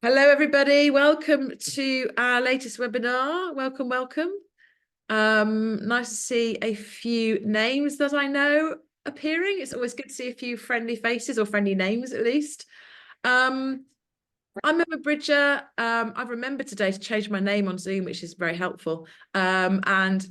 Hello, everybody. Welcome to our latest webinar. Welcome, welcome. Nice to see a few names that I know appearing. It's always good to see a few friendly faces or friendly names at least. I'm Emma Bridger. I've remembered today to change my name on Zoom, which is very helpful. And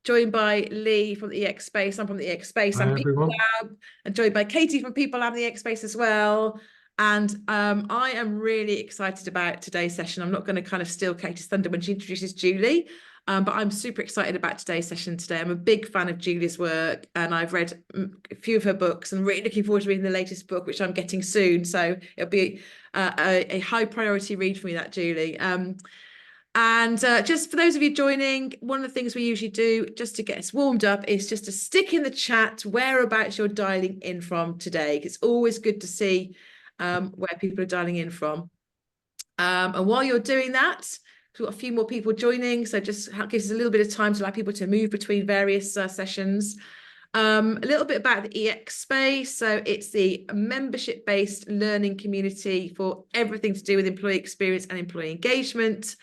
joined by Lee from the EX Space. I'm from the EX Space. Hi, I'm People everyone. Lab, and joined by Katie from People Lab and the EX Space as well. And I am really excited about today's session. I'm not going to kind of steal Katie's thunder when she introduces Julie, but I'm super excited about today's session today. I'm a big fan of Julie's work, and I've read a few of her books and really looking forward to reading the latest book, which I'm getting soon. So it'll be a high priority read for me, that Julie. And just for those of you joining, one of the things we usually do just to get us warmed up is just to stick in the chat whereabouts you're dialing in from today. It's always good to see where people are dialing in from. And while you're doing that, we've got a few more people joining, so just gives us a little bit of time to allow people to move between various sessions. A little bit about the EX Space. So it's the membership-based learning community for everything to do with employee experience and employee engagement.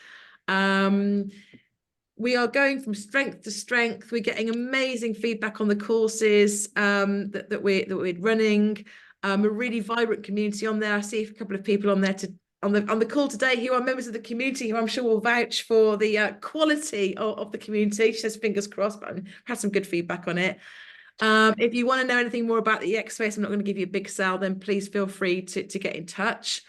We are going from strength to strength. We're getting amazing feedback on the courses that we're running. A really vibrant community on there. I see a couple of people on there on the call today who are members of the community who I'm sure will vouch for the quality of the community. She says fingers crossed, but I've had some good feedback on it. If you want to know anything more about the EX Space, I'm not going to give you a big sell, then please feel free to get in touch.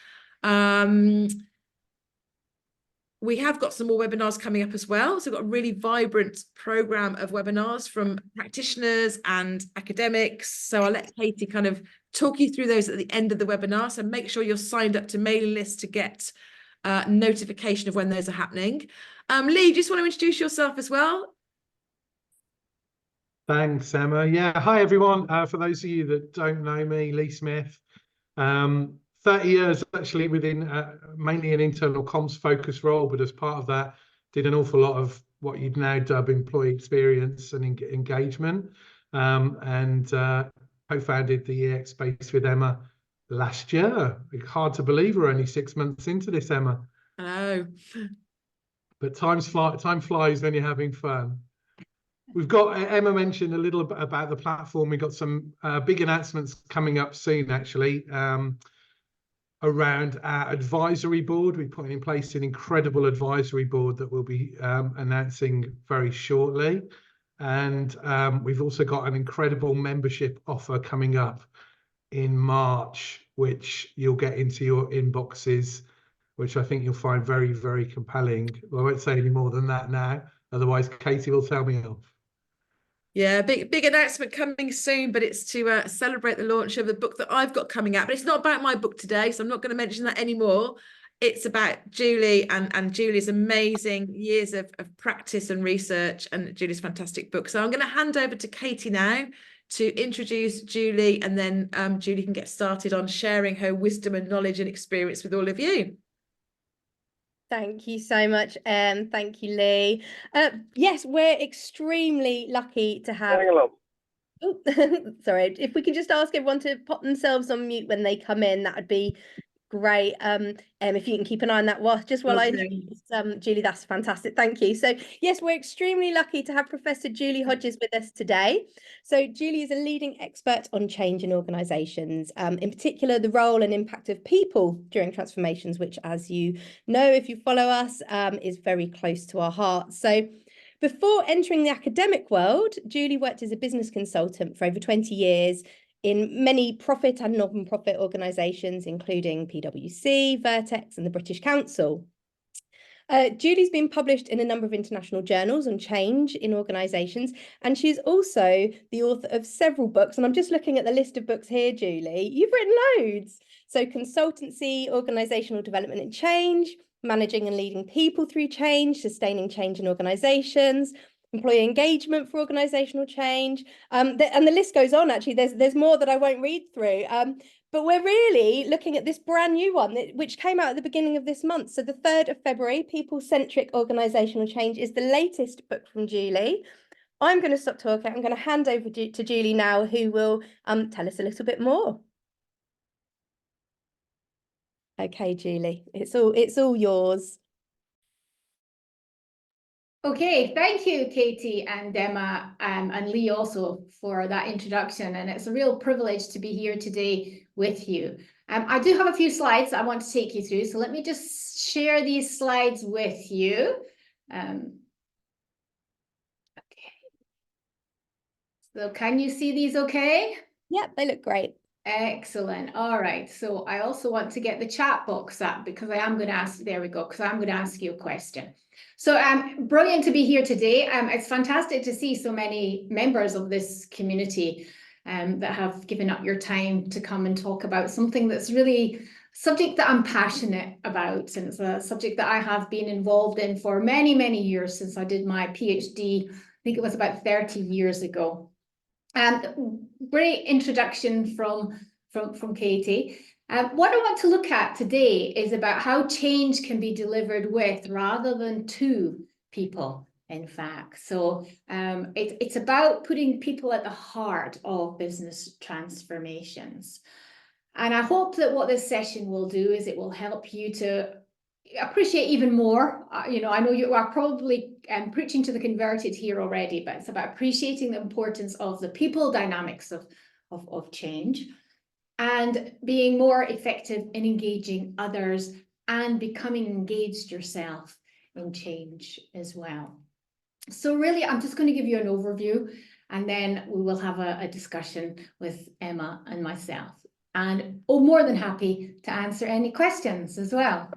We have got some more webinars coming up as well. So we've got a really vibrant program of webinars from practitioners and academics. So I'll let Katie kind of talk you through those at the end of the webinar. So make sure you're signed up to mailing lists to get notification of when those are happening. Lee, just want to introduce yourself as well? Thanks, Emma. Yeah, hi, everyone. For those of you that don't know me, Lee Smith, 30 years actually within mainly an internal comms focused role, but as part of that, did an awful lot of what you'd now dub employee experience and engagement, and co-founded the EX Space with Emma last year. Hard to believe we're only 6 months into this, Emma. Oh. But time flies when you're having fun. We've got, Emma mentioned a little bit about the platform. We've got some big announcements coming up soon, actually, around our advisory board. We're putting in place an incredible advisory board that we'll be announcing very shortly. And we've also got an incredible membership offer coming up in March, which you'll get into your inboxes, which I think you'll find very, very compelling. Well, I won't say any more than that now. Otherwise, Katie will tell me off. Yeah, big announcement coming soon, but it's to celebrate the launch of the book that I've got coming out. But it's not about my book today, so I'm not going to mention that anymore. It's about Julie and Julie's amazing years of practice and research and Julie's fantastic book. So I'm going to hand over to Katie now to introduce Julie, and then Julie can get started on sharing her wisdom and knowledge and experience with all of you. Thank you so much. Thank you, Lee. Yes, we're extremely lucky to have. Oh, sorry, if we can just ask everyone to pop themselves on mute when they come in, that would be great. If you can keep an eye on that while I introduce Julie, that's fantastic. Thank you. So yes, we're extremely lucky to have Professor Julie Hodges with us today. So Julie is a leading expert on change in organisations, in particular the role and impact of people during transformations, which, as you know, if you follow us, is very close to our hearts. So before entering the academic world, Julie worked as a business consultant for over 20 years in many profit and non-profit organisations, including PwC, Vertex and the British Council. Julie's been published in a number of international journals on change in organisations, and she's also the author of several books. And I'm just looking at the list of books here, Julie. You've written loads. So consultancy, organisational development and change, managing and leading people through change, sustaining change in organisations, employee engagement for organisational change, and the list goes on. Actually, there's more that I won't read through, but we're really looking at this brand new one which came out at the beginning of this month. So the 3rd of February, People-centric Organisational Change is the latest book from Julie. I'm going to stop talking. I'm going to hand over to Julie now, who will tell us a little bit more. Okay, Julie, it's all yours. Okay, thank you, Katie and Emma, and Lee also for that introduction. And it's a real privilege to be here today with you. I do have a few slides that I want to take you through. So let me just share these slides with you. Okay. So can you see these okay? Yep, they look great. Excellent. All right. So I also want to get the chat box up because I am going to ask, there we go, because I'm going to ask you a question. So brilliant to be here today. It's fantastic to see so many members of this community that have given up your time to come and talk about something that's really a subject that I'm passionate about. And it's a subject that I have been involved in for many, many years since I did my PhD. I think it was about 30 years ago. Great introduction from Katie. What I want to look at today is about how change can be delivered with rather than to people, in fact. So it's about putting people at the heart of business transformations. And I hope that what this session will do is it will help you to appreciate even more. You know, I know you are probably preaching to the converted here already, but it's about appreciating the importance of the people dynamics of change and being more effective in engaging others and becoming engaged yourself in change as well. So really, I'm just going to give you an overview and then we will have a discussion with Emma and myself. And more than happy to answer any questions as well.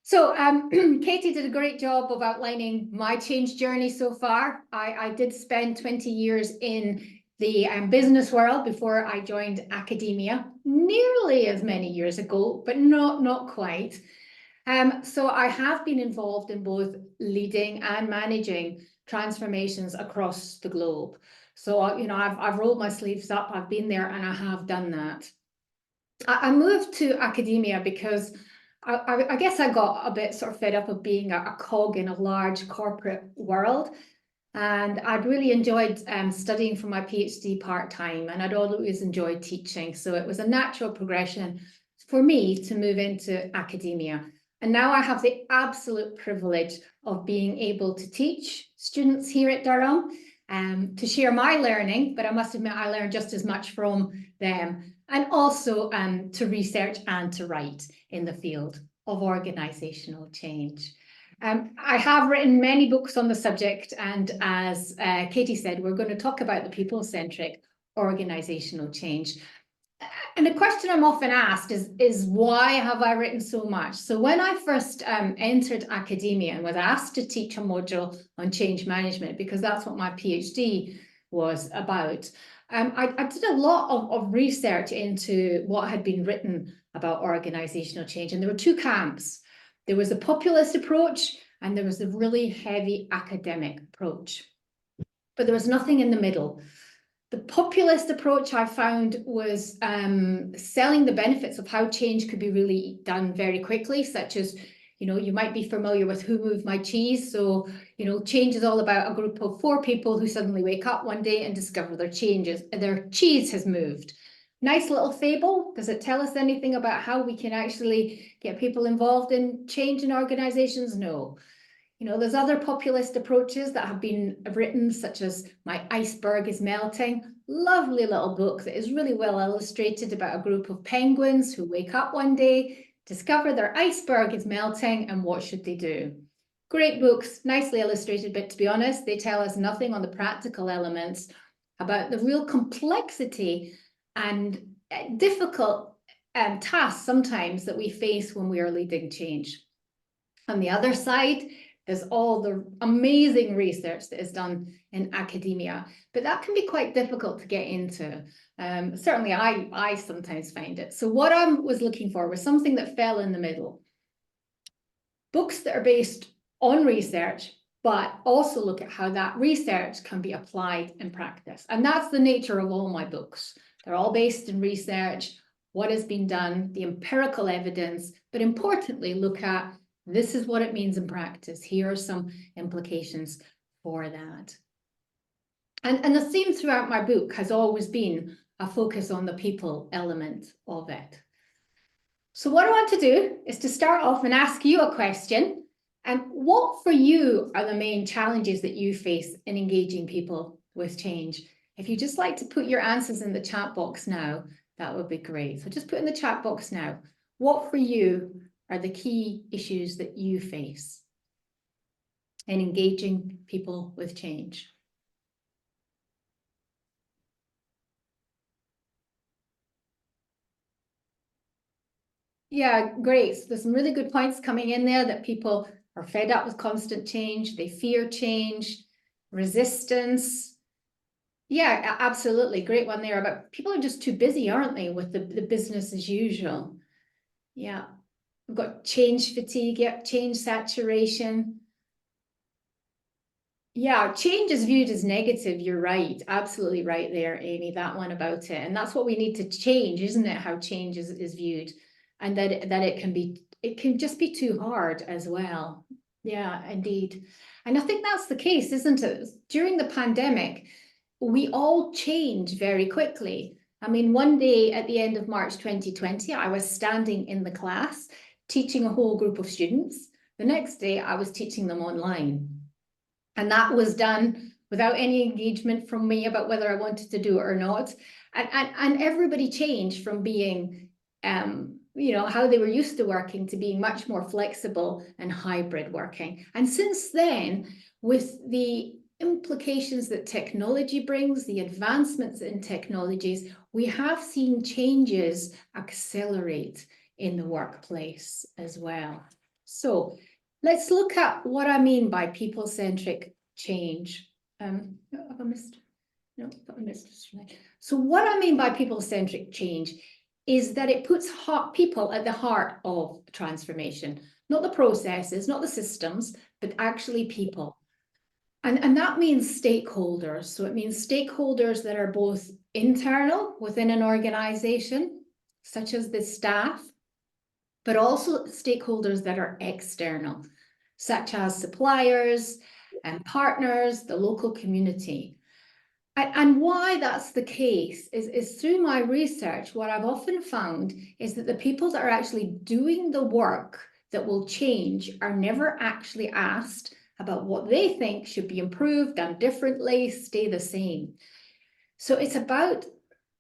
So Katie did a great job of outlining my change journey so far. I did spend 20 years in the business world before I joined academia, nearly as many years ago, but not quite. So I have been involved in both leading and managing transformations across the globe. So, you know, I've rolled my sleeves up, I've been there and I have done that. I moved to academia because I guess I got a bit sort of fed up of being a cog in a large corporate world. And I'd really enjoyed studying for my PhD part-time, and I'd always enjoyed teaching. So it was a natural progression for me to move into academia. And now I have the absolute privilege of being able to teach students here at Durham, to share my learning, but I must admit I learned just as much from them, and also to research and to write in the field of organisational change. I have written many books on the subject, and as Katie said, we're going to talk about the people-centric organisational change. And the question I'm often asked is why have I written so much? So when I first entered academia and was asked to teach a module on change management, because that's what my PhD was about, I did a lot of research into what had been written about organisational change. And there were two camps. There was a populist approach and there was a really heavy academic approach. But there was nothing in the middle. The populist approach I found was selling the benefits of how change could be really done very quickly, such as, you know, you might be familiar with Who Moved My Cheese. So, you know, change is all about a group of 4 people who suddenly wake up one day and discover their cheese has moved. Nice little fable. Does it tell us anything about how we can actually get people involved in change in organizations? No. You know, there's other populist approaches that have been written, such as My Iceberg is Melting. Lovely little book that is really well illustrated about a group of penguins who wake up one day, discover their iceberg is melting, and what should they do? Great books, nicely illustrated, but to be honest, they tell us nothing on the practical elements about the real complexity and difficult tasks sometimes that we face when we are leading change. On the other side, there's all the amazing research that is done in academia, but that can be quite difficult to get into. Certainly I sometimes find it. So what I was looking for was something that fell in the middle. Books that are based on research, but also look at how that research can be applied in practice. And that's the nature of all my books. They're all based in research, what has been done, the empirical evidence, but importantly, look at this is what it means in practice. Here are some implications for that. And the theme throughout my book has always been a focus on the people element of it. So what I want to do is to start off and ask you a question. And what for you are the main challenges that you face in engaging people with change? If you just like to put your answers in the chat box now, that would be great. So just put in the chat box now, what for you are the key issues that you face in engaging people with change? Yeah, great. So there's some really good points coming in there that people are fed up with constant change. They fear change, resistance. Yeah, absolutely. Great one there. But people are just too busy, aren't they, with the business as usual? Yeah. We've got change fatigue, yep, change saturation. Yeah, change is viewed as negative. You're right. Absolutely right there, Amy, that one about it. And that's what we need to change, isn't it? How change is viewed. And that it can just be too hard as well. Yeah, indeed. And I think that's the case, isn't it? During the pandemic, we all change very quickly. I mean, one day at the end of March 2020, I was standing in the class teaching a whole group of students. The next day, I was teaching them online. And that was done without any engagement from me about whether I wanted to do it or not. And everybody changed from being, how they were used to working to being much more flexible and hybrid working. And since then, with the implications that technology brings, the advancements in technologies, we have seen changes accelerate in the workplace as well. So let's look at what I mean by people-centric change. Have I missed? No, I missed. So what I mean by people-centric change is that it puts people at the heart of transformation, not the processes, not the systems, but actually people. And that means stakeholders. So it means stakeholders that are both internal within an organization, such as the staff, but also stakeholders that are external, such as suppliers and partners, the local community. And why that's the case is through my research, what I've often found is that the people that are actually doing the work that will change are never actually asked about what they think should be improved, done differently, stay the same. So it's about,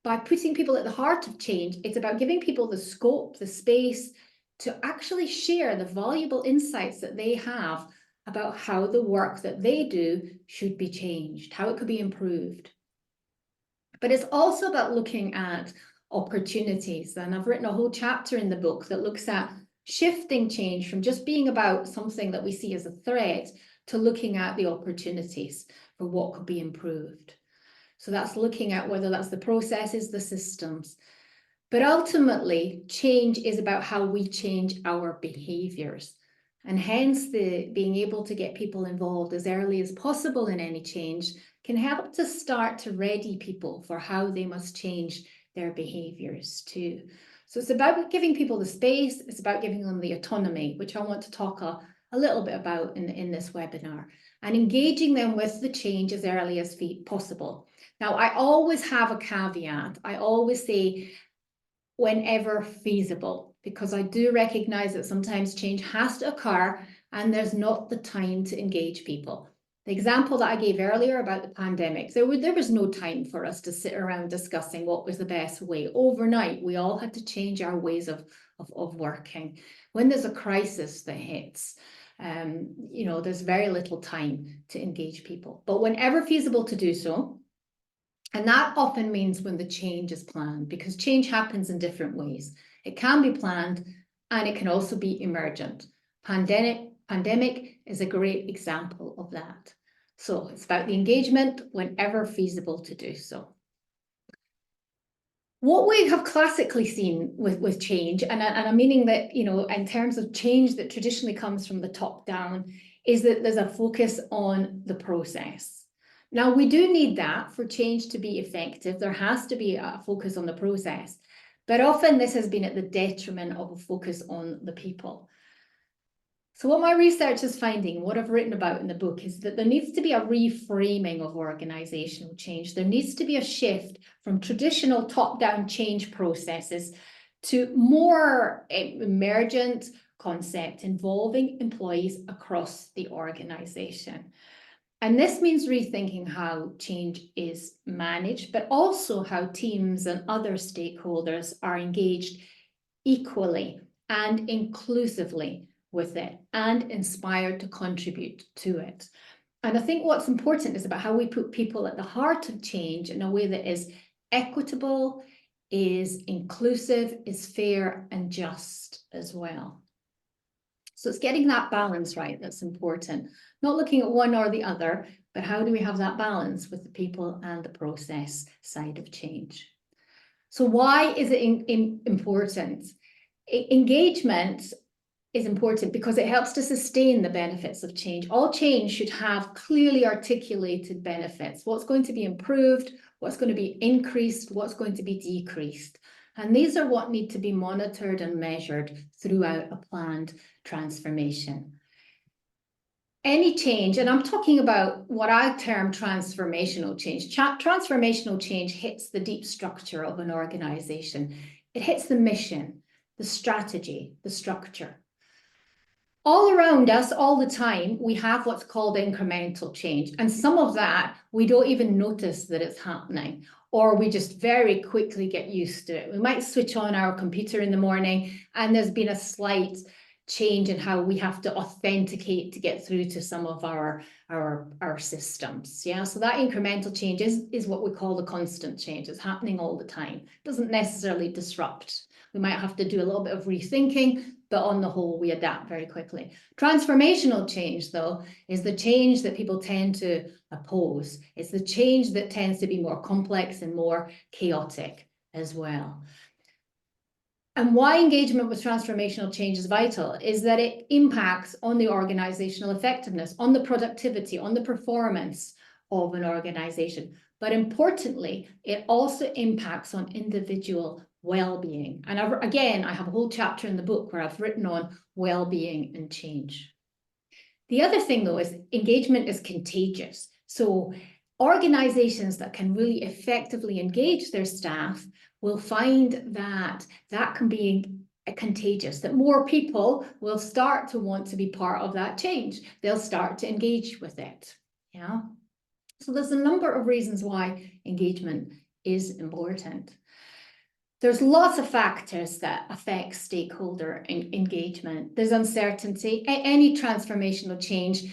by putting people at the heart of change, it's about giving people the scope, the space to actually share the valuable insights that they have about how the work that they do should be changed, how it could be improved. But it's also about looking at opportunities. And I've written a whole chapter in the book that looks at shifting change from just being about something that we see as a threat to looking at the opportunities for what could be improved. So that's looking at whether that's the processes, the systems. But ultimately, change is about how we change our behaviors. And hence, being able to get people involved as early as possible in any change can help to start to ready people for how they must change their behaviors too. So it's about giving people the space, it's about giving them the autonomy, which I want to talk a little bit about in this webinar, and engaging them with the change as early as possible. Now, I always have a caveat. I always say, whenever feasible, because I do recognize that sometimes change has to occur and there's not the time to engage people. The example that I gave earlier about the pandemic, there was no time for us to sit around discussing what was the best way. Overnight, we all had to change our ways of working. When there's a crisis that hits, there's very little time to engage people. But whenever feasible to do so, and that often means when the change is planned, because change happens in different ways. It can be planned and it can also be emergent. Pandemic is a great example of that. So it's about the engagement whenever feasible to do so. What we have classically seen with change, and I'm meaning that, in terms of change that traditionally comes from the top down, is that there's a focus on the process. Now, we do need that for change to be effective. There has to be a focus on the process, but often this has been at the detriment of a focus on the people. So what my research is finding, what I've written about in the book, is that there needs to be a reframing of organizational change. There needs to be a shift from traditional top-down change processes to more emergent concept involving employees across the organization. And this means rethinking how change is managed, but also how teams and other stakeholders are engaged equally and inclusively with it and inspired to contribute to it. And I think what's important is about how we put people at the heart of change in a way that is equitable, is inclusive, is fair and just as well. So it's getting that balance right that's important. Not looking at one or the other, but how do we have that balance with the people and the process side of change? So why is it important? Engagement is important because it helps to sustain the benefits of change. All change should have clearly articulated benefits. What's going to be improved, what's going to be increased, what's going to be decreased. And these are what need to be monitored and measured throughout a planned transformation. Any change, and I'm talking about what I term transformational change. Transformational change hits the deep structure of an organization. It hits the mission, the strategy, the structure. All around us, all the time, we have what's called incremental change. And some of that, we don't even notice that it's happening, or we just very quickly get used to it. We might switch on our computer in the morning and there's been a slight change in how we have to authenticate to get through to some of our systems. Yeah, so that incremental change is what we call the constant change. It's happening all the time. It doesn't necessarily disrupt. We might have to do a little bit of rethinking, but on the whole, we adapt very quickly. Transformational change, though, is the change that people tend to oppose. It's the change that tends to be more complex and more chaotic as well. And why engagement with transformational change is vital is that it impacts on the organizational effectiveness, on the productivity, on the performance of an organization. But importantly, it also impacts on individual well-being. And again, I have a whole chapter in the book where I've written on well-being and change. The other thing, though, is engagement is contagious. So organizations that can really effectively engage their staff will find that that can be contagious, that more people will start to want to be part of that change. They'll start to engage with it. Yeah. So there's a number of reasons why engagement is important. There's lots of factors that affect stakeholder engagement. There's uncertainty. Any transformational change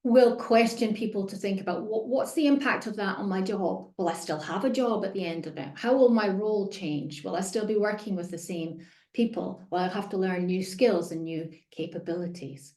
will question people to think about what's the impact of that on my job? Will I still have a job at the end of it? How will my role change? Will I still be working with the same people? Will I have to learn new skills and new capabilities?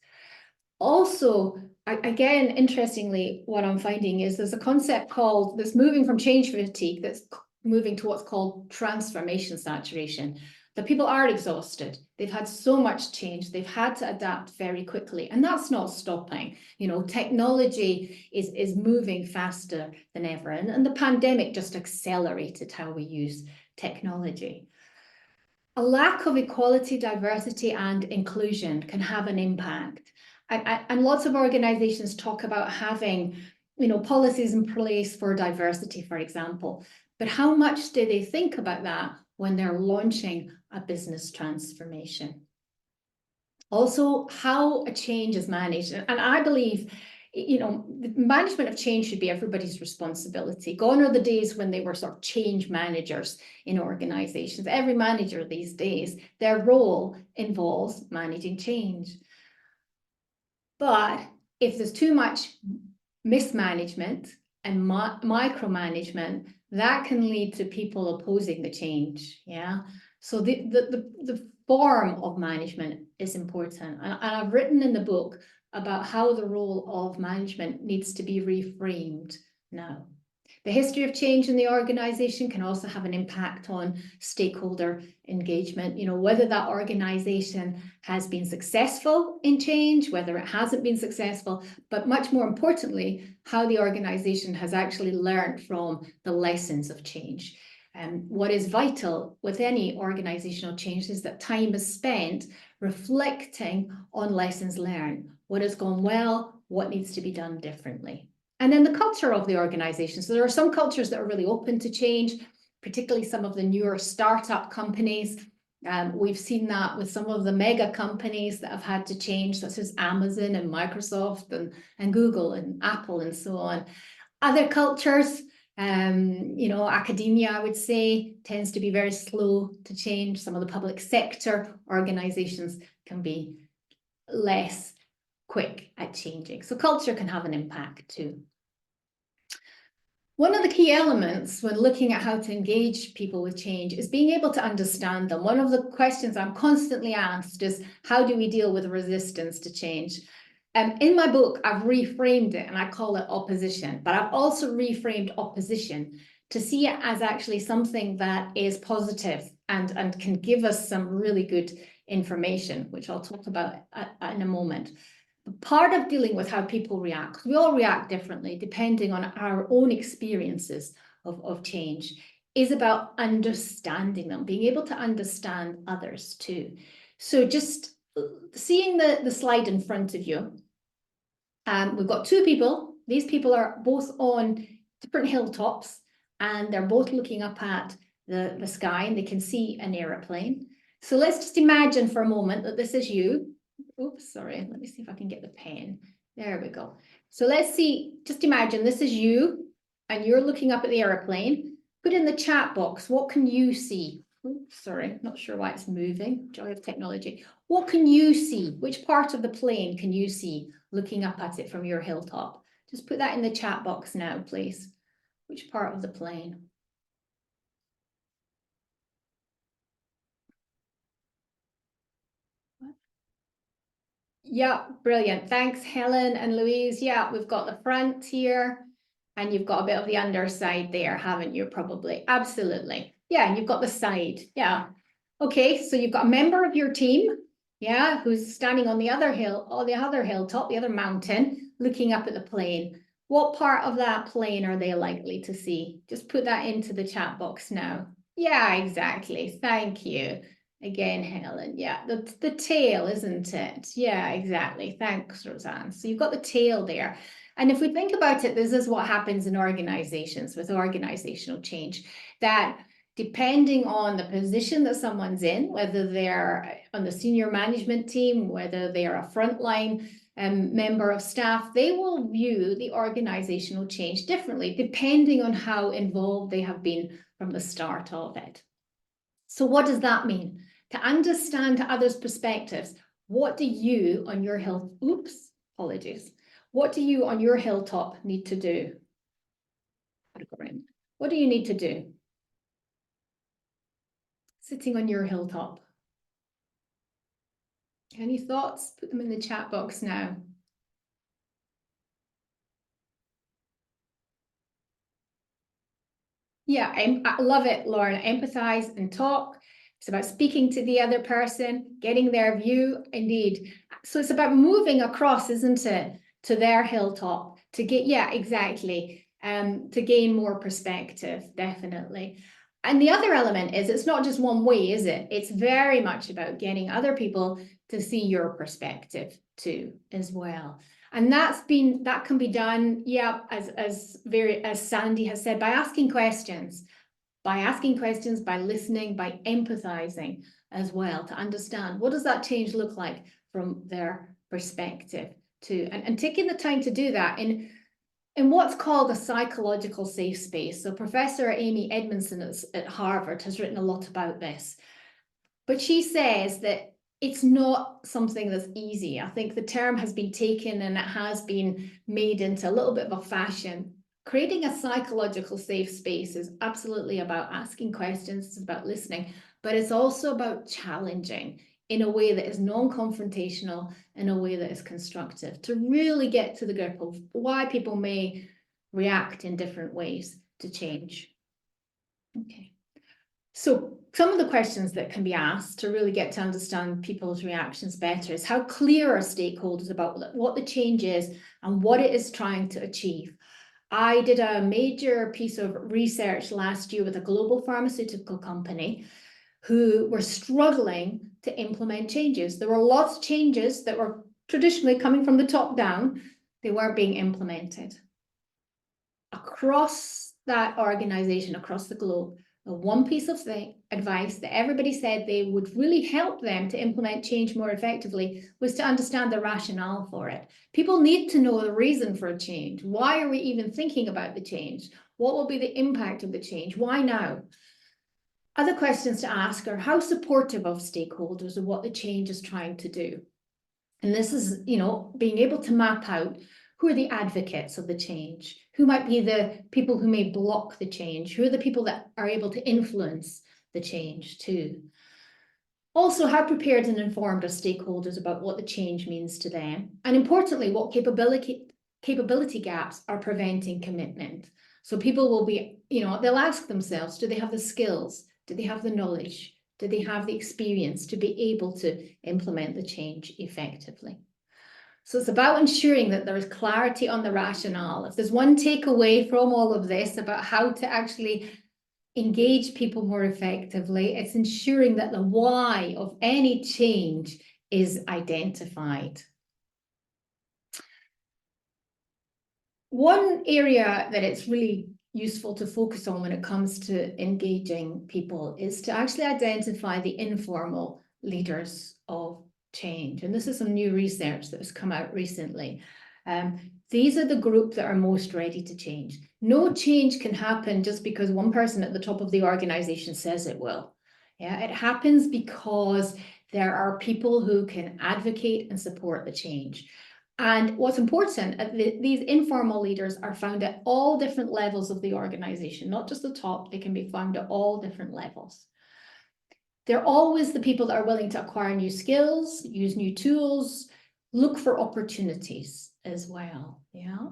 Also, again, interestingly, what I'm finding is there's a concept called this moving from change fatigue that's moving to what's called transformation saturation. The people are exhausted. They've had so much change. They've had to adapt very quickly. And that's not stopping. You know, technology is moving faster than ever. And the pandemic just accelerated how we use technology. A lack of equality, diversity, and inclusion can have an impact. And lots of organizations talk about having, you know, policies in place for diversity, for example. But how much do they think about that when they're launching a business transformation? Also, how a change is managed. And I believe, you know, the management of change should be everybody's responsibility. Gone are the days when they were sort of change managers in organizations. Every manager these days, their role involves managing change. But if there's too much mismanagement and micromanagement, that can lead to people opposing the change. Yeah. So the form of management is important. And I've written in the book about how the role of management needs to be reframed now. The history of change in the organization can also have an impact on stakeholder engagement, you know, whether that organization has been successful in change, whether it hasn't been successful, but much more importantly, how the organization has actually learned from the lessons of change. What is vital with any organizational change is that time is spent reflecting on lessons learned, what has gone well, what needs to be done differently. And then the culture of the organization. So there are some cultures that are really open to change, particularly some of the newer startup companies. We've seen that with some of the mega companies that have had to change, such as Amazon and Microsoft and Google and Apple and so on. Other cultures, you know, academia, I would say, tends to be very slow to change. Some of the public sector organizations can be less quick at changing. So culture can have an impact too. One of the key elements when looking at how to engage people with change is being able to understand them. One of the questions I'm constantly asked is, how do we deal with resistance to change? In my book, I've reframed it and I call it opposition, but I've also reframed opposition to see it as actually something that is positive and can give us some really good information, which I'll talk about in a moment. Part of dealing with how people react, we all react differently depending on our own experiences of change, is about understanding them, being able to understand others too. So just seeing the slide in front of you, we've got two people. These people are both on different hilltops and they're both looking up at the sky and they can see an aeroplane. So let's just imagine for a moment that this is you. Oops, sorry, let me see if I can get the pen. There we go. So let's see, just imagine this is you and you're looking up at the aeroplane. Put in the chat box, what can you see? Oops, sorry, not sure why it's moving. Joy of technology. What can you see? Which part of the plane can you see looking up at it from your hilltop? Just put that in the chat box now, please. Which part of the plane? Yeah, brilliant. Thanks, Helen and Louise. Yeah, we've got the front here and you've got a bit of the underside there, haven't you? Probably. Absolutely. Yeah, and you've got the side. Yeah. Okay, so you've got a member of your team, yeah, who's standing on the other hill, or the other hilltop, the other mountain, looking up at the plane. What part of that plane are they likely to see? Just put that into the chat box now. Yeah, exactly. Thank you. Again, Helen, yeah, the tail, isn't it? Yeah, exactly. Thanks, Roseanne. So you've got the tail there. And if we think about it, this is what happens in organizations with organizational change, that depending on the position that someone's in, whether they're on the senior management team, whether they are a frontline member of staff, they will view the organizational change differently, depending on how involved they have been from the start of it. So what does that mean? To understand others' perspectives, what do you on your what do you on your hilltop need to do? What do you need to do? Sitting on your hilltop. Any thoughts? Put them in the chat box now. Yeah, I love it, Lauren. Empathize and talk. It's about speaking to the other person, getting their view, indeed. So it's about moving across, isn't it, to their hilltop to get, yeah, exactly, to gain more perspective, definitely. And the other element is it's not just one way, is it? It's very much about getting other people to see your perspective too, as well. And that can be done, yeah, as Sandy has said, by asking questions, by listening, by empathizing as well, to understand what does that change look like from their perspective too, and taking the time to do that in what's called a psychological safe space. So Professor Amy Edmondson at Harvard has written a lot about this, but she says that it's not something that's easy. I think the term has been taken and it has been made into a little bit of a fashion. Creating a psychological safe space is absolutely about asking questions, it's about listening, but it's also about challenging in a way that is non-confrontational, in a way that is constructive, to really get to the grip of why people may react in different ways to change. Okay. So some of the questions that can be asked to really get to understand people's reactions better is, how clear are stakeholders about what the change is and what it is trying to achieve? I did a major piece of research last year with a global pharmaceutical company who were struggling to implement changes. There were lots of changes that were traditionally coming from the top down. They weren't being implemented. Across that organization, across the globe, The one piece of advice that everybody said they would really help them to implement change more effectively was to understand the rationale for it. People need to know the reason for a change. Why are we even thinking about the change? What will be the impact of the change? Why now? Other questions to ask are how supportive of stakeholders of what the change is trying to do. And this is, being able to map out who are the advocates of the change, who might be the people who may block the change, who are the people that are able to influence the change too. Also, how prepared and informed are stakeholders about what the change means to them? And importantly, what capability gaps are preventing commitment? So people will be, they'll ask themselves, do they have the skills? Do they have the knowledge? Do they have the experience to be able to implement the change effectively? So it's about ensuring that there is clarity on the rationale. If there's one takeaway from all of this about how to actually engage people more effectively, it's ensuring that the why of any change is identified. One area that it's really useful to focus on when it comes to engaging people is to actually identify the informal leaders of change. And this is some new research that has come out recently. These are the group that are most ready to change. No change can happen just because one person at the top of the organization says it will. Yeah, it happens because there are people who can advocate and support the change. And what's important, these informal leaders are found at all different levels of the organization, not just the top, they can be found at all different levels. They're always the people that are willing to acquire new skills, use new tools, look for opportunities as well, yeah?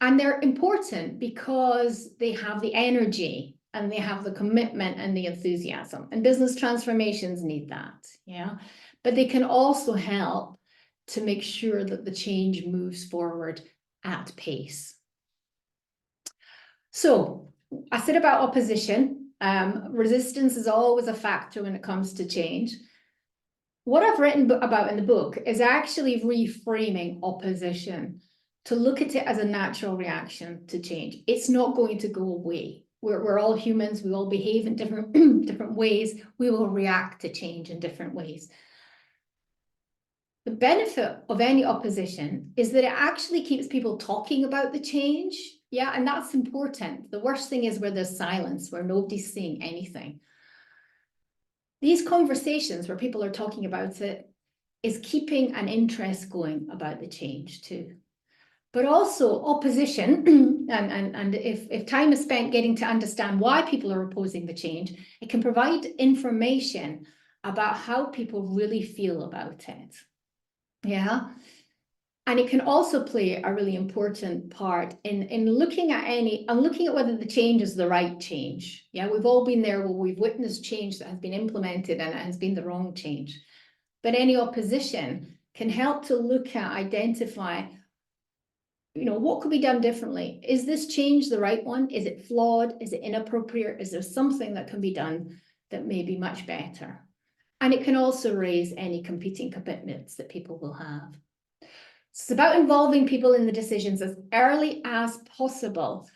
And they're important because they have the energy and they have the commitment and the enthusiasm, and business transformations need that, yeah? But they can also help to make sure that the change moves forward at pace. So I said about opposition. Resistance is always a factor when it comes to change. What I've written about in the book is actually reframing opposition to look at it as a natural reaction to change. It's not going to go away. We're all humans. We all behave in different ways. We will react to change in different ways. The benefit of any opposition is that it actually keeps people talking about the change. Yeah, and that's important. The worst thing is where there's silence, where nobody's saying anything. These conversations where people are talking about it is keeping an interest going about the change too. But also opposition, and if time is spent getting to understand why people are opposing the change, it can provide information about how people really feel about it. Yeah. And it can also play a really important part in looking at whether the change is the right change. Yeah, we've all been there where we've witnessed change that has been implemented and it has been the wrong change. But any opposition can help to look at, identify, what could be done differently? Is this change the right one? Is it flawed? Is it inappropriate? Is there something that can be done that may be much better? And it can also raise any competing commitments that people will have. It's about involving people in the decisions as early as possible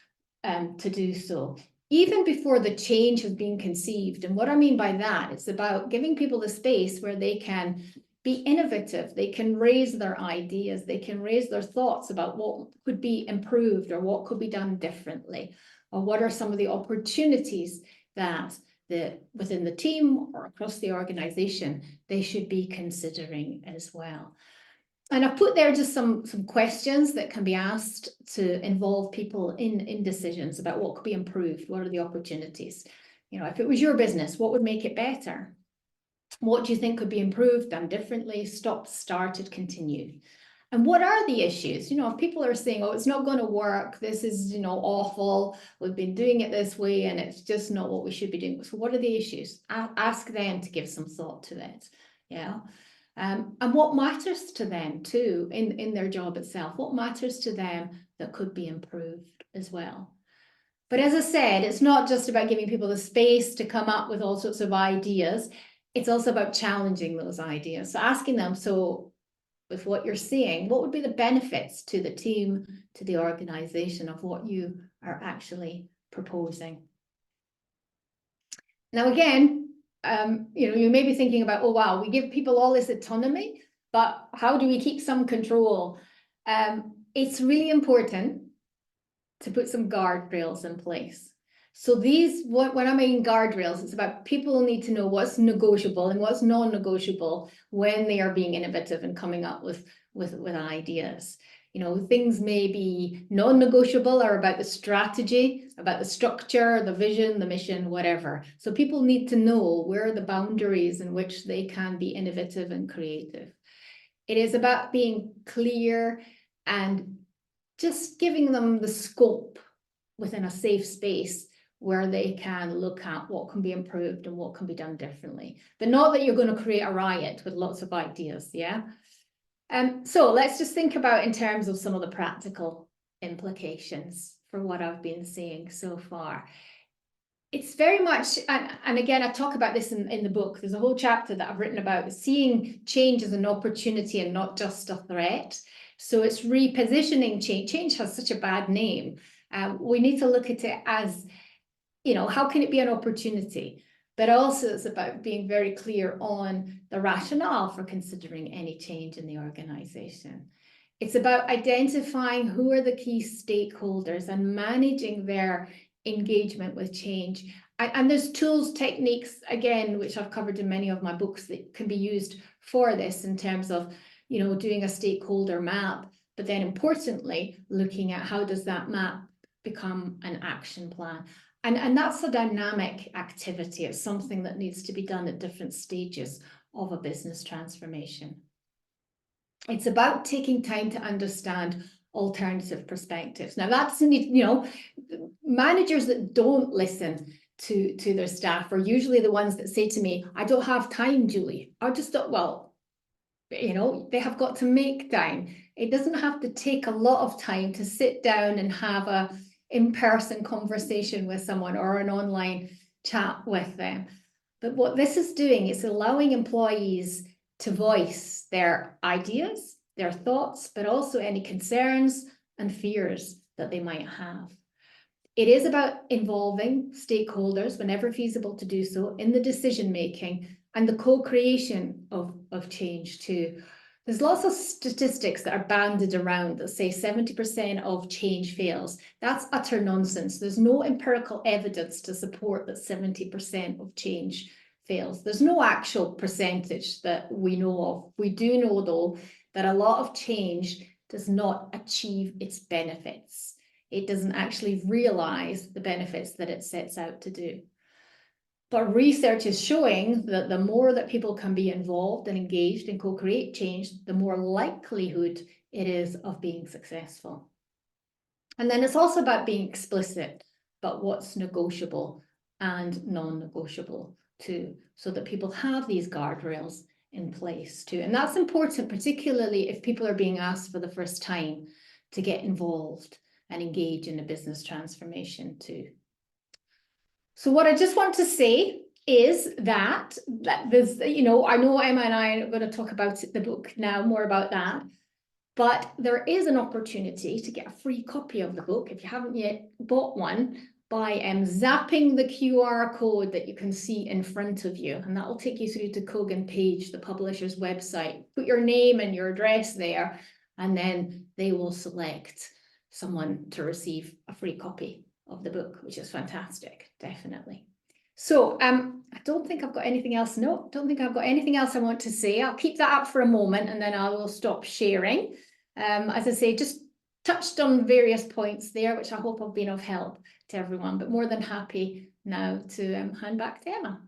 to do so, even before the change has been conceived. And what I mean by that, it's about giving people the space where they can be innovative, they can raise their ideas, they can raise their thoughts about what could be improved or what could be done differently, or what are some of the opportunities that within the team or across the organization they should be considering as well. And I've put there just some questions that can be asked to involve people in decisions about what could be improved. What are the opportunities? If it was your business, what would make it better? What do you think could be improved, done differently, stopped, started, continued? And what are the issues? If people are saying, oh, it's not going to work, this is, awful, we've been doing it this way and it's just not what we should be doing. So what are the issues? Ask them to give some thought to it. Yeah. And what matters to them too in their job itself? What matters to them that could be improved as well? But as I said, it's not just about giving people the space to come up with all sorts of ideas. It's also about challenging those ideas. So asking them, so with what you're seeing, what would be the benefits to the team, to the organization of what you are actually proposing? Now, again, you may be thinking about, oh, wow, we give people all this autonomy, but how do we keep some control? It's really important to put some guardrails in place. So when I mean guardrails, it's about people need to know what's negotiable and what's non-negotiable when they are being innovative and coming up with ideas. Things may be non-negotiable or about the strategy, about the structure, the vision, the mission, whatever. So people need to know where are the boundaries in which they can be innovative and creative. It is about being clear and just giving them the scope within a safe space where they can look at what can be improved and what can be done differently. But not that you're going to create a riot with lots of ideas, yeah? So let's just think about in terms of some of the practical implications for what I've been saying so far. It's very much, and again, I talk about this in the book. There's a whole chapter that I've written about seeing change as an opportunity and not just a threat. So it's repositioning change. Change has such a bad name. We need to look at it as, how can it be an opportunity? But also it's about being very clear on the rationale for considering any change in the organization. It's about identifying who are the key stakeholders and managing their engagement with change. And there's tools, techniques, again, which I've covered in many of my books that can be used for this in terms of, doing a stakeholder map, but then importantly, looking at how does that map become an action plan. And that's a dynamic activity. It's something that needs to be done at different stages of a business transformation. It's about taking time to understand alternative perspectives. Now that's, managers that don't listen to their staff are usually the ones that say to me, I don't have time, Julie. I just don't, well, they have got to make time. It doesn't have to take a lot of time to sit down and have a in-person conversation with someone or an online chat with them. But what this is doing is allowing employees to voice their ideas, their thoughts, but also any concerns and fears that they might have. It is about involving stakeholders whenever feasible to do so in the decision-making and the co-creation of change too. There's lots of statistics that are banded around that say 70% of change fails. That's utter nonsense. There's no empirical evidence to support that 70% of change fails. There's no actual percentage that we know of. We do know, though, that a lot of change does not achieve its benefits. It doesn't actually realize the benefits that it sets out to do. But research is showing that the more that people can be involved and engaged and co-create change, the more likelihood it is of being successful. And then it's also about being explicit about what's negotiable and non-negotiable too, so that people have these guardrails in place too. And that's important, particularly if people are being asked for the first time to get involved and engage in a business transformation too. So what I just want to say is that there's, I know Emma and I are going to talk about the book now, more about that, but there is an opportunity to get a free copy of the book if you haven't yet bought one by zapping the QR code that you can see in front of you, and that will take you through to Kogan Page, the publisher's website. Put your name and your address there, and then they will select someone to receive a free copy of the book, which is fantastic, definitely. So I don't think I've got anything else. No, don't think I've got anything else I want to say. I'll keep that up for a moment and then I will stop sharing. As I say, just touched on various points there, which I hope have been of help to everyone, but more than happy now to hand back to Emma.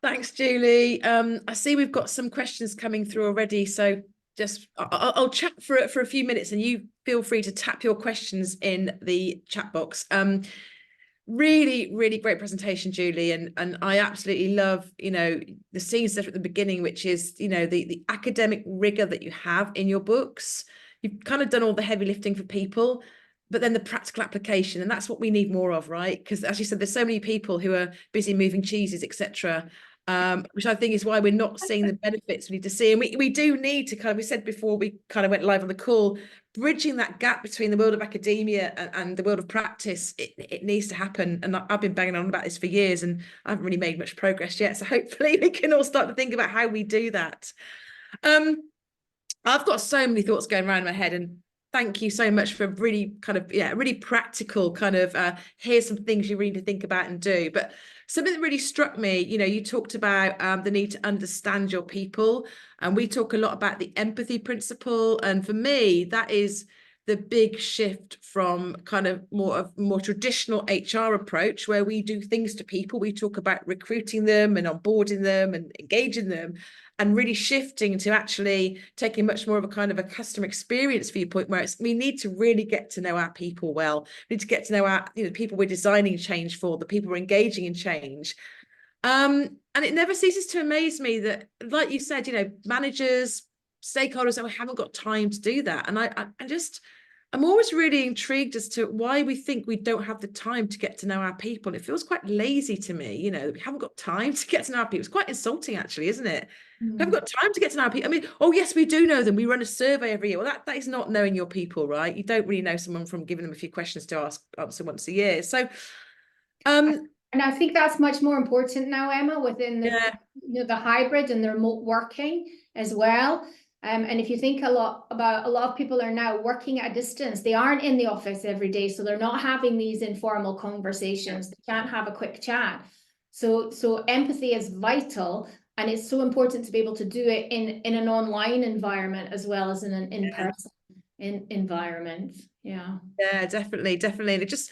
Thanks, Julie. I see we've got some questions coming through already, so just I'll chat for a few minutes and you feel free to tap your questions in the chat box. Really, really great presentation, Julie, and I absolutely love, the scene set at the beginning, which is, the academic rigor that you have in your books. You've kind of done all the heavy lifting for people, but then the practical application, and that's what we need more of, right? Because as you said, there's so many people who are busy moving cheeses, etc. which I think is why we're not seeing the benefits we need to see. And we do need to kind of, we said before we kind of went live on the call, bridging that gap between the world of academia and the world of practice, it needs to happen. And I've been banging on about this for years and I haven't really made much progress yet. So hopefully we can all start to think about how we do that. I've got so many thoughts going around in my head, and thank you so much for really kind of, really practical kind of, here's some things you really need to think about and do. But something that really struck me, you talked about the need to understand your people, and we talk a lot about the empathy principle. And for me, that is the big shift from kind of more traditional HR approach, where we do things to people. We talk about recruiting them and onboarding them and engaging them, and really shifting to actually taking much more of a kind of a customer experience viewpoint, where we need to really get to know our people well. We need to get to know our, the people we're designing change for, the people we're engaging in change. And it never ceases to amaze me that, like you said, managers, stakeholders, we haven't got time to do that. And I'm always really intrigued as to why we think we don't have the time to get to know our people. It feels quite lazy to me, that we haven't got time to get to know our people. It's quite insulting, actually, isn't it? We haven't got time to get to know our people. I mean, oh, yes, we do know them. We run a survey every year. Well, that is not knowing your people, right? You don't really know someone from giving them a few questions to answer once a year. So, and I think that's much more important now, Emma, within the hybrid and the remote working as well. And if you think a lot of people are now working at a distance, they aren't in the office every day, so they're not having these informal conversations. They can't have a quick chat. So empathy is vital, and it's so important to be able to do it in an online environment as well as in an in-person environment. Yeah, definitely. And it just,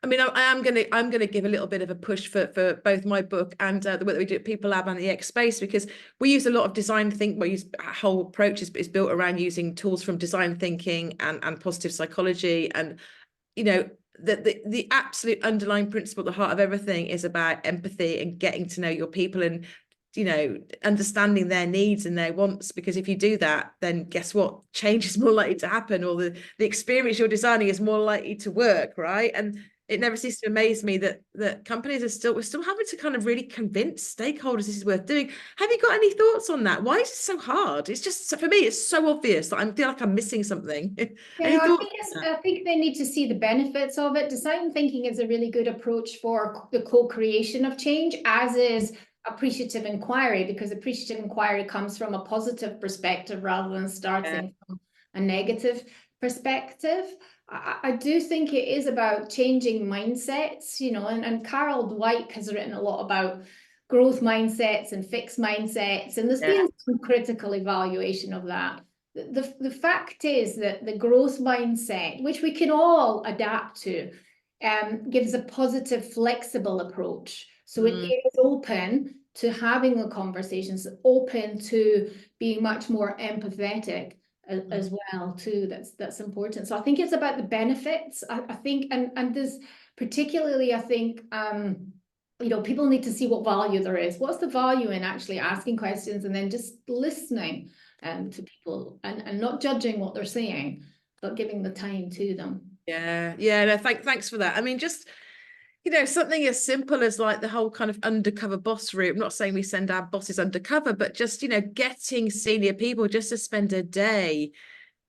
I mean, I'm gonna give a little bit of a push for both my book and the work that we do at People Lab and the X Space, because we use a lot of design thinking. Our whole approach is built around using tools from design thinking and positive psychology. And the absolute underlying principle at the heart of everything is about empathy and getting to know your people and understanding their needs and their wants, because if you do that, then guess what, change is more likely to happen, or the experience you're designing is more likely to work, right? And it never ceases to amaze me that companies we're still having to kind of really convince stakeholders this is worth doing. Have you got any thoughts on that? Why is it so hard? It's just, for me, it's so obvious that I feel like I'm missing something. I think they need to see the benefits of it. Design thinking is a really good approach for the co-creation of change, as is appreciative inquiry, because appreciative inquiry comes from a positive perspective rather than starting from a negative perspective. I do think it is about changing mindsets, and Carol Dwight has written a lot about growth mindsets and fixed mindsets, and there's been some critical evaluation of that. The fact is that the growth mindset, which we can all adapt to, gives a positive, flexible approach. So it is open to having the conversations, open to being much more empathetic as well too. That's important. So I think it's about the benefits. I think, and there's particularly, I think, people need to see what value there is. What's the value in actually asking questions and then just listening to people and not judging what they're saying, but giving the time to them. No, thanks for that. I mean, just something as simple as like the whole kind of undercover boss route. I'm not saying we send our bosses undercover, but just, getting senior people just to spend a day,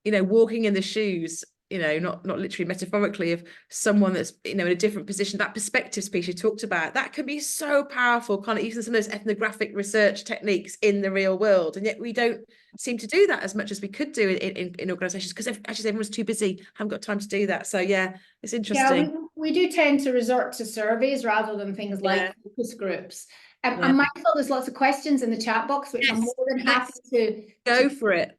walking in the shoes, not literally metaphorically, of someone that's, in a different position. That perspective piece you talked about, that can be so powerful, kind of using some of those ethnographic research techniques in the real world. And yet we don't seem to do that as much as we could do in organizations, because actually everyone's too busy, haven't got time to do that. So it's interesting. Yeah, we do tend to resort to surveys rather than things like focus groups. I'm mindful there's lots of questions in the chat box, which I'm more than happy to go for it.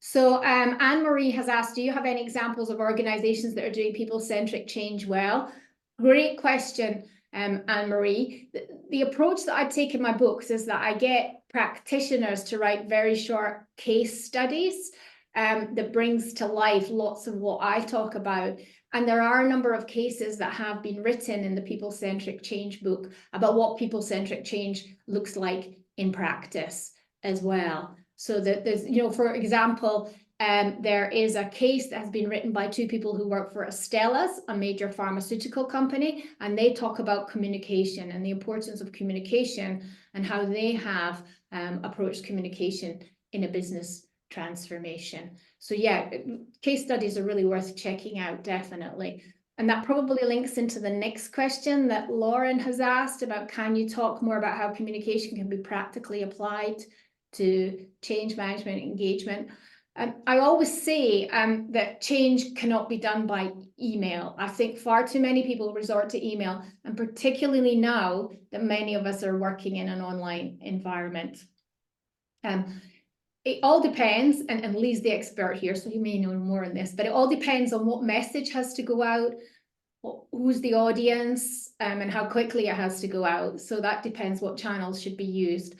So Anne-Marie has asked, do you have any examples of organizations that are doing people-centric change well? Great question, Anne-Marie. The approach that I take in my books is that I get practitioners to write very short case studies that brings to life lots of what I talk about. And there are a number of cases that have been written in the People-centric Change book about what people-centric change looks like in practice as well. So that there's, for example, There is a case that has been written by two people who work for Astellas, a major pharmaceutical company, and they talk about communication and the importance of communication and how they have approached communication in a business transformation. So yeah, case studies are really worth checking out, definitely. And that probably links into the next question that Lauren has asked about, can you talk more about how communication can be practically applied to change management engagement? I always say that change cannot be done by email. I think far too many people resort to email, and particularly now that many of us are working in an online environment. It all depends, and Lee's the expert here, so he may know more on this, but it all depends on what message has to go out, who's the audience, and how quickly it has to go out. So that depends what channels should be used.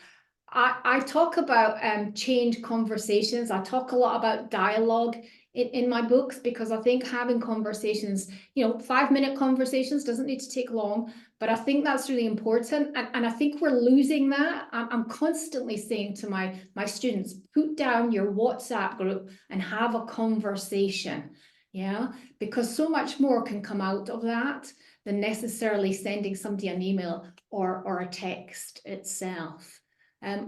I talk about change conversations. I talk a lot about dialogue in my books, because I think having conversations, 5-minute conversations doesn't need to take long, but I think that's really important. And I think we're losing that. I'm constantly saying to my students, put down your WhatsApp group and have a conversation. Yeah, because so much more can come out of that than necessarily sending somebody an email or a text itself.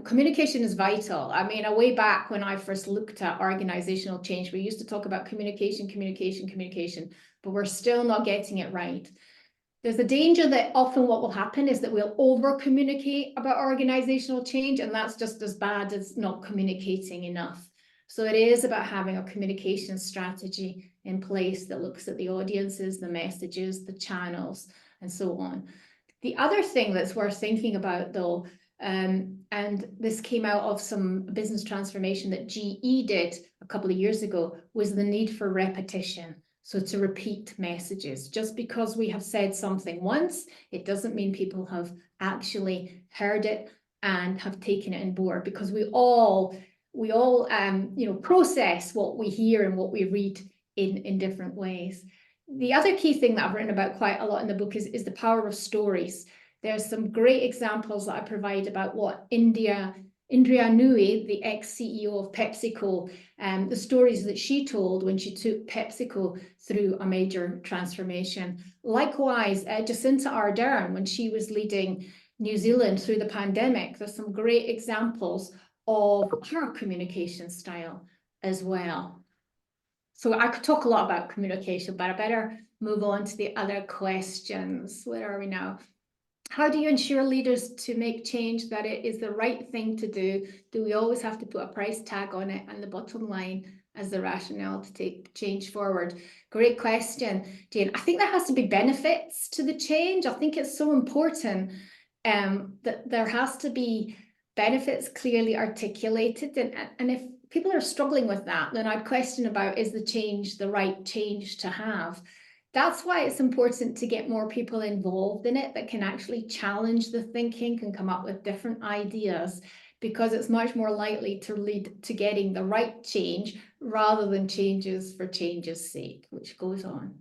Communication is vital. I mean, way back when I first looked at organizational change, we used to talk about communication, but we're still not getting it right. There's a danger that often what will happen is that we'll over communicate about organizational change, and that's just as bad as not communicating enough. So it is about having a communication strategy in place that looks at the audiences, the messages, the channels, and so on. The other thing that's worth thinking about, though, and this came out of some business transformation that GE did a couple of years ago, was the need for repetition. So to repeat messages. Just because we have said something once, it doesn't mean people have actually heard it and have taken it on board, because we all process what we hear and what we read in different ways. The other key thing that I've written about quite a lot in the book is the power of stories. There's some great examples that I provide about what Indira Nooyi, the ex-CEO of PepsiCo, the stories that she told when she took PepsiCo through a major transformation. Likewise, Jacinta Ardern, when she was leading New Zealand through the pandemic, there's some great examples of her communication style as well. So I could talk a lot about communication, but I better move on to the other questions. Where are we now? How do you ensure leaders to make change that it is the right thing to do? Do we always have to put a price tag on it and the bottom line as the rationale to take change forward? Great question, Jane. I think there has to be benefits to the change. I think it's so important that there has to be benefits clearly articulated. And if people are struggling with that, then I'd question about, is the change the right change to have? That's why it's important to get more people involved in it that can actually challenge the thinking, can come up with different ideas, because it's much more likely to lead to getting the right change rather than changes for change's sake, which goes on.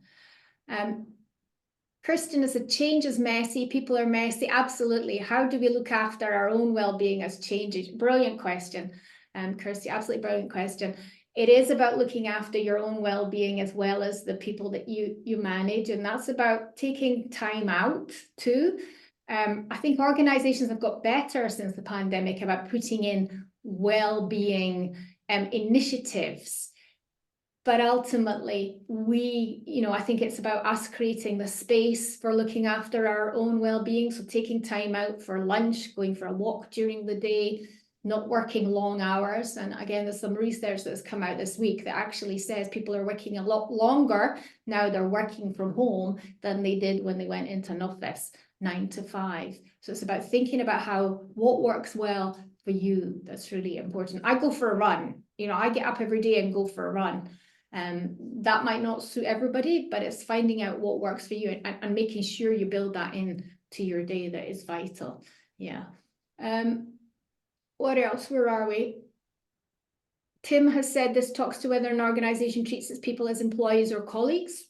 Kirsten has said, change is messy, people are messy. Absolutely. How do we look after our own well-being as changes? Brilliant question, Kirsty, absolutely brilliant question. It is about looking after your own well-being as well as the people that you manage, and that's about taking time out too. I think organizations have got better since the pandemic about putting in well-being initiatives. But ultimately, I think it's about us creating the space for looking after our own well-being. So taking time out for lunch, going for a walk during the day, not working long hours. And again, there's some research that's come out this week that actually says people are working a lot longer now they're working from home than they did when they went into an office 9 to 5. So it's about thinking about what works well for you. That's really important. I go for a run. I get up every day and go for a run. That might not suit everybody, but it's finding out what works for you and making sure you build that in to your day. That is vital. Yeah. What else? Where are we? Tim has said this talks to whether an organization treats its people as employees or colleagues.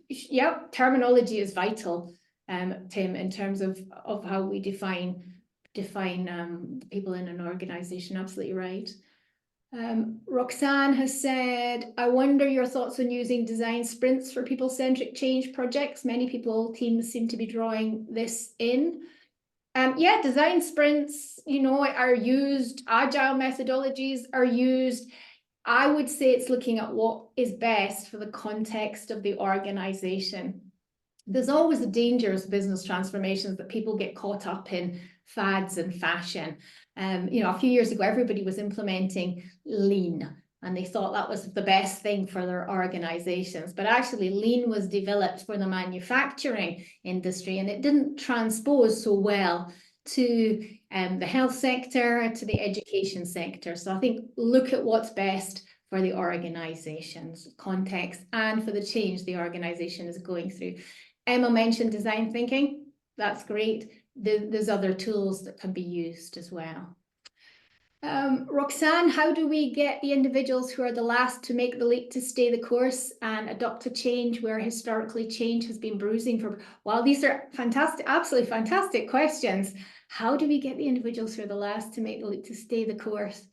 Yeah, terminology is vital, Tim, in terms of how we define people in an organization. Absolutely right. Roxanne has said, I wonder your thoughts on using design sprints for people-centric change projects. Many teams seem to be drawing this in. Yeah, design sprints, are used. Agile methodologies are used. I would say it's looking at what is best for the context of the organization. There's always the dangers of business transformations that people get caught up in fads and fashion. A few years ago, everybody was implementing lean, and they thought that was the best thing for their organizations. But actually, lean was developed for the manufacturing industry, and it didn't transpose so well to the health sector, to the education sector. So I think look at what's best for the organization's context and for the change the organization is going through. Emma mentioned design thinking. That's great. There's other tools that can be used as well. Roxanne, how do we get the individuals who are the last to make the leap to stay the course and adopt a change where historically change has been bruising for? Well, these are fantastic, absolutely fantastic questions. How do we get the individuals who are the last to make the leap to stay the course?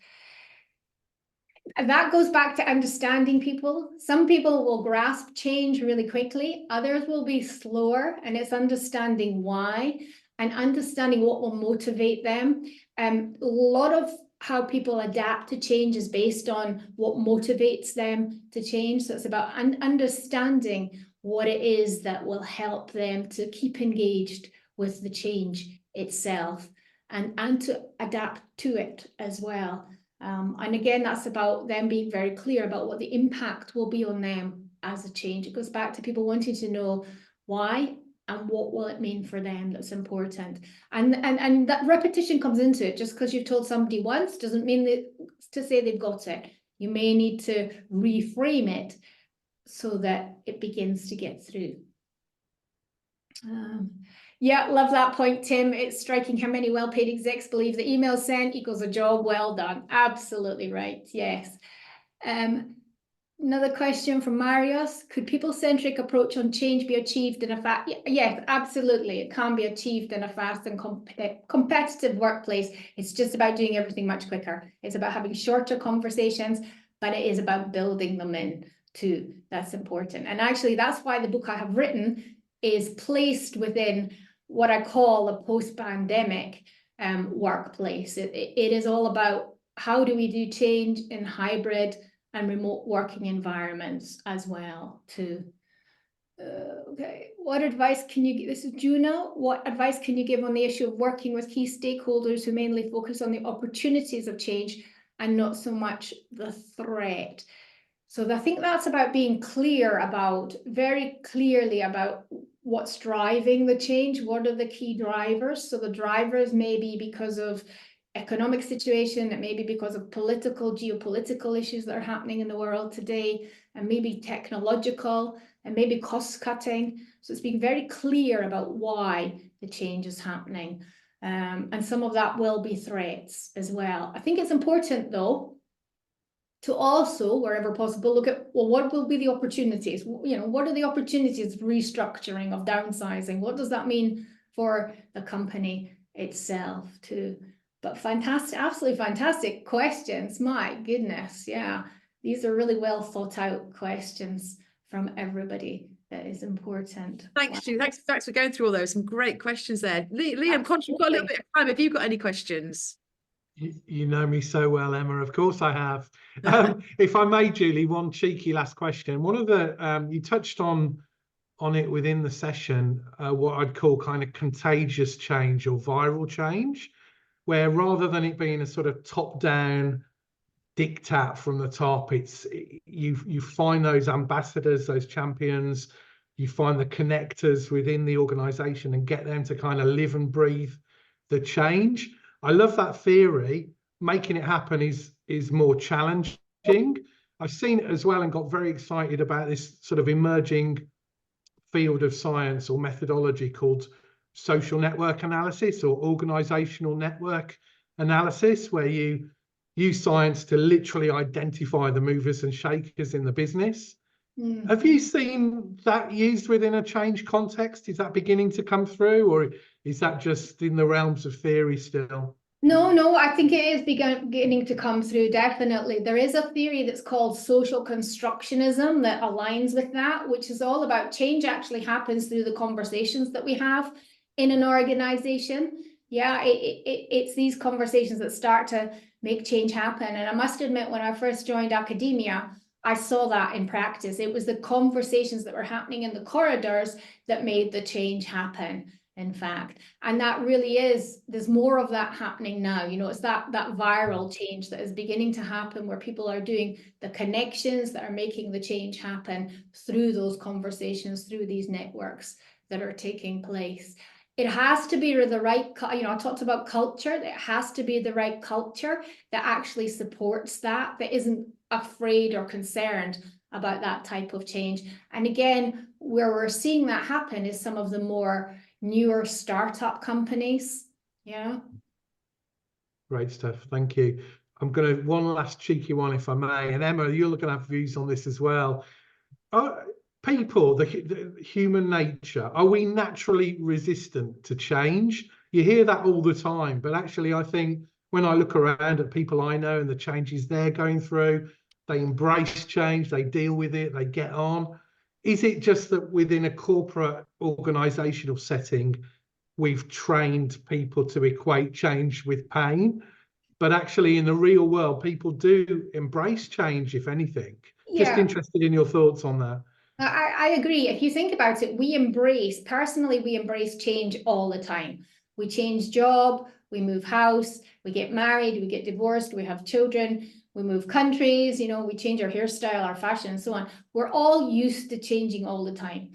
And that goes back to understanding people. Some people will grasp change really quickly. Others will be slower, and it's understanding why and understanding what will motivate them. A lot of how people adapt to change is based on what motivates them to change. So it's about understanding what it is that will help them to keep engaged with the change itself and to adapt to it as well. And again, that's about them being very clear about what the impact will be on them as a change. It goes back to people wanting to know why and what will it mean for them. That's important. And that repetition comes into it. Just because you've told somebody once doesn't mean that to say they've got it. You may need to reframe it so that it begins to get through. Yeah, love that point, Tim. It's striking how many well-paid execs believe the email sent equals a job well done. Absolutely right. Yes. Another question from Marius. Could people-centric approach on change be achieved in a fast? Yes, absolutely. It can be achieved in a fast and competitive workplace. It's just about doing everything much quicker. It's about having shorter conversations, but it is about building them in too. That's important. And actually, that's why the book I have written is placed within what I call a post-pandemic workplace. It is all about how do we do change in hybrid and remote working environments as well too. Okay, what advice can you give? This is Juno. What advice can you give on the issue of working with key stakeholders who mainly focus on the opportunities of change and not so much the threat? So I think that's about being clear about, very clearly about what's driving the change. What are the key drivers? So the drivers may be because of economic situation, it may be because of geopolitical issues that are happening in the world today, and maybe technological, and maybe cost cutting. So it's being very clear about why the change is happening. And some of that will be threats as well. I think it's important though, to also, wherever possible, look at, well, what will be the opportunities? What are the opportunities of restructuring, of downsizing? What does that mean for the company itself too? But fantastic, absolutely fantastic questions. My goodness, yeah. These are really well thought out questions from everybody. That is important. Thanks, Julie. Thanks for going through all those. Some great questions there. Lee, I'm conscious we've got a little bit of time. Have you got any questions? You know me so well, Emma. Of course I have. If I may, Julie, one cheeky last question. One of the you touched on it within the session, what I'd call kind of contagious change or viral change, where rather than it being a sort of top-down diktat from the top, you find those ambassadors, those champions, you find the connectors within the organization and get them to kind of live and breathe the change. I love that theory. Making it happen is more challenging. I've seen it as well and got very excited about this sort of emerging field of science or methodology called social network analysis or organizational network analysis, where you use science to literally identify the movers and shakers in the business. Have you seen that used within a change context? Is that beginning to come through, or is that just in the realms of theory still? No, I think it is beginning to come through, definitely. There is a theory that's called social constructionism that aligns with that, which is all about change actually happens through the conversations that we have in an organization. Yeah, it's these conversations that start to make change happen. And I must admit, when I first joined academia, I saw that in practice. It was the conversations that were happening in the corridors that made the change happen, in fact. And that really is, there's more of that happening now. You know, it's that viral change that is beginning to happen, where people are doing the connections that are making the change happen through those conversations, through these networks that are taking place. It has to be the right, you know, I talked about culture. It has to be the right culture that actually supports that isn't afraid or concerned about that type of change. And again, where we're seeing that happen is some of the more newer startup companies. Yeah. Great stuff. Thank you. I'm going to one last cheeky one, if I may. And Emma, you're going to have views on this as well. People, the human nature, are we naturally resistant to change? You hear that all the time, but actually I think when I look around at people I know and the changes they're going through, they embrace change, they deal with it, they get on. Is it just that within a corporate organisational setting, we've trained people to equate change with pain? But actually in the real world, people do embrace change, if anything. Just interested in your thoughts on that. I agree. If you think about it, we embrace change all the time. We change job, we move house, we get married, we get divorced, we have children, we move countries, you know, we change our hairstyle, our fashion, and so on. We're all used to changing all the time.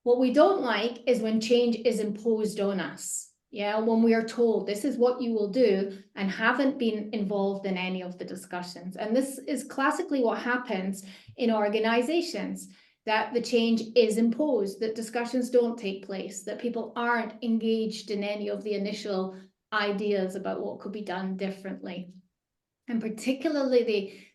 What we don't like is when change is imposed on us. Yeah, when we are told this is what you will do and haven't been involved in any of the discussions. And this is classically what happens in organizations, that the change is imposed, that discussions don't take place, that people aren't engaged in any of the initial ideas about what could be done differently. And particularly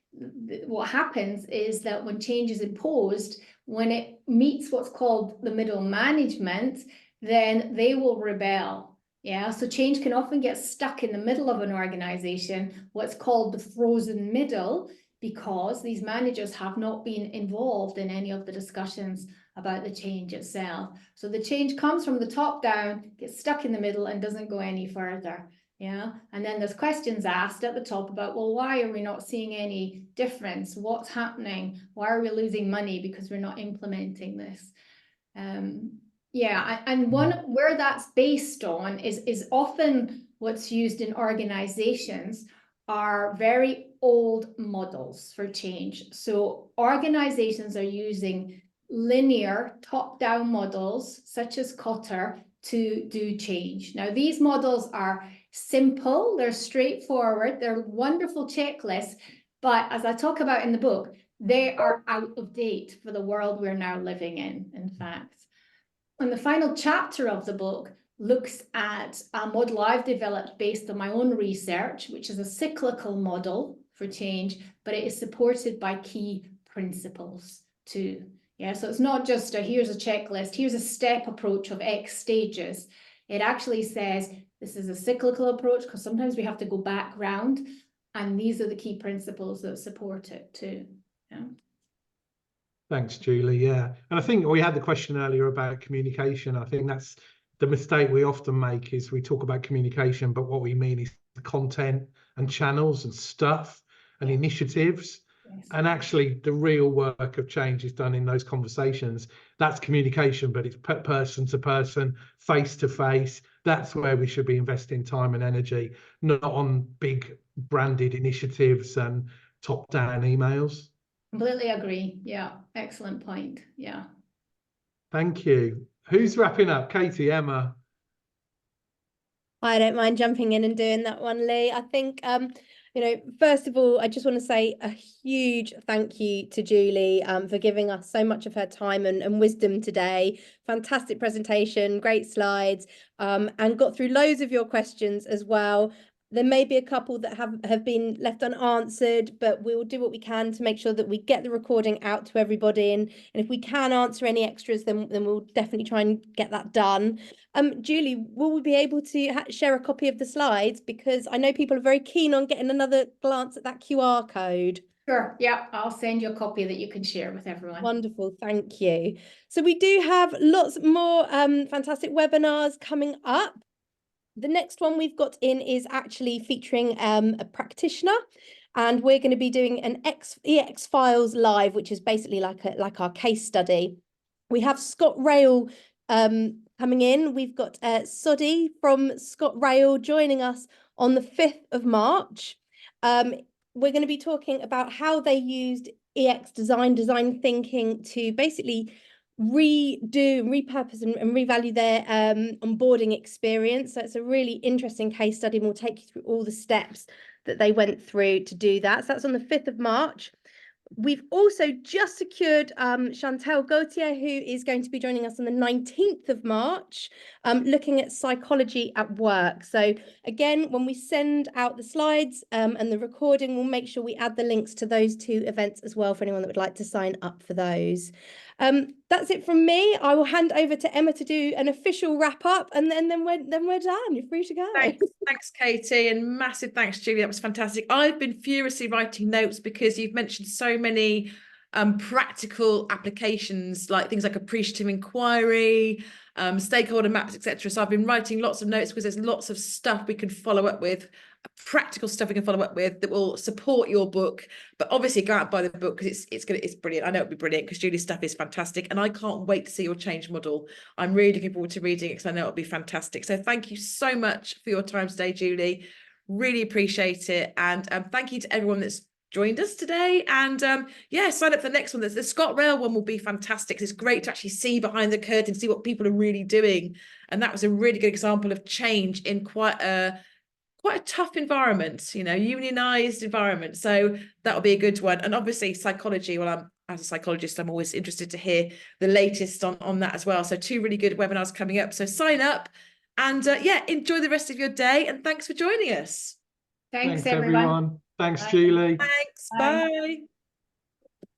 what happens is that when change is imposed, when it meets what's called the middle management, then they will rebel. Yeah, so change can often get stuck in the middle of an organization, what's called the frozen middle, because these managers have not been involved in any of the discussions about the change itself. So the change comes from the top down, gets stuck in the middle, and doesn't go any further. Yeah, and then there's questions asked at the top about, well, why are we not seeing any difference? What's happening? Why are we losing money because we're not implementing this? Yeah, and one where that's based on is often what's used in organizations are very old models for change. So organizations are using linear top-down models such as Kotter to do change. Now, these models are simple, they're straightforward, they're wonderful checklists, but as I talk about in the book, they are out of date for the world we're now living in fact. And the final chapter of the book looks at a model I've developed based on my own research, which is a cyclical model for change, but it is supported by key principles too. Yeah, so it's not just here's a checklist, here's a step approach of X stages. It actually says this is a cyclical approach because sometimes we have to go back round, and these are the key principles that support it too. Yeah. Thanks, Julie. Yeah. And I think we had the question earlier about communication. I think that's the mistake we often make, is we talk about communication, but what we mean is the content and channels and stuff and initiatives. Yes. And actually the real work of change is done in those conversations. That's communication, but it's person to person, face to face. That's where we should be investing time and energy, not on big branded initiatives and top-down emails. Completely agree. Yeah, excellent point. Yeah. Thank you. Who's wrapping up? Katie, Emma? I don't mind jumping in and doing that one, Lee. I think, you know, first of all, I just want to say a huge thank you to Julie for giving us so much of her time and wisdom today. Fantastic presentation, great slides, and got through loads of your questions as well. There may be a couple that have been left unanswered, but we'll do what we can to make sure that we get the recording out to everybody. And if we can answer any extras, then we'll definitely try and get that done. Julie, will we be able to share a copy of the slides? Because I know people are very keen on getting another glance at that QR code. Sure. Yeah, I'll send you a copy that you can share with everyone. Wonderful. Thank you. So we do have lots more fantastic webinars coming up. The next one we've got in is actually featuring a practitioner, and we're going to be doing an EX Files live, which is basically like our case study. We have Scott Rail coming in. We've got Soddy from Scott Rail joining us on the 5th of March. We're going to be talking about how they used EX design thinking to basically redo, repurpose and revalue their onboarding experience. So it's a really interesting case study, and we'll take you through all the steps that they went through to do that. So that's on the 5th of March. We've also just secured Chantal Gauthier, who is going to be joining us on the 19th of March, looking at psychology at work. So again, when we send out the slides and the recording, we'll make sure we add the links to those 2 events as well for anyone that would like to sign up for those. That's it from me. I will hand over to Emma to do an official wrap up, and then we're done. You're free to go. Thanks, Katie, and massive thanks, Julie. That was fantastic. I've been furiously writing notes because you've mentioned so many practical applications, like things like appreciative inquiry, stakeholder maps, etc. So I've been writing lots of notes because there's lots of stuff we can follow up with, practical stuff we can follow up with that will support your book. But obviously go out and buy the book because it's brilliant. I know it'll be brilliant because Julie's stuff is fantastic, and I can't wait to see your change model. I'm really looking forward to reading it because I know it'll be fantastic. So thank you so much for your time today, Julie. Really appreciate it, and thank you to everyone that's joined us today. And yeah, sign up for the next one. The Scott Rail one will be fantastic. It's great to actually see behind the curtain, see what people are really doing, and that was a really good example of change in quite a tough environment, you know, unionized environment. So that'll be a good one. And obviously psychology, well, as a psychologist, I'm always interested to hear the latest on that as well. So 2 really good webinars coming up. So sign up, and yeah, enjoy the rest of your day, and thanks for joining us. Thanks everyone. Thanks, Bye. Julie. Thanks. Bye. Bye.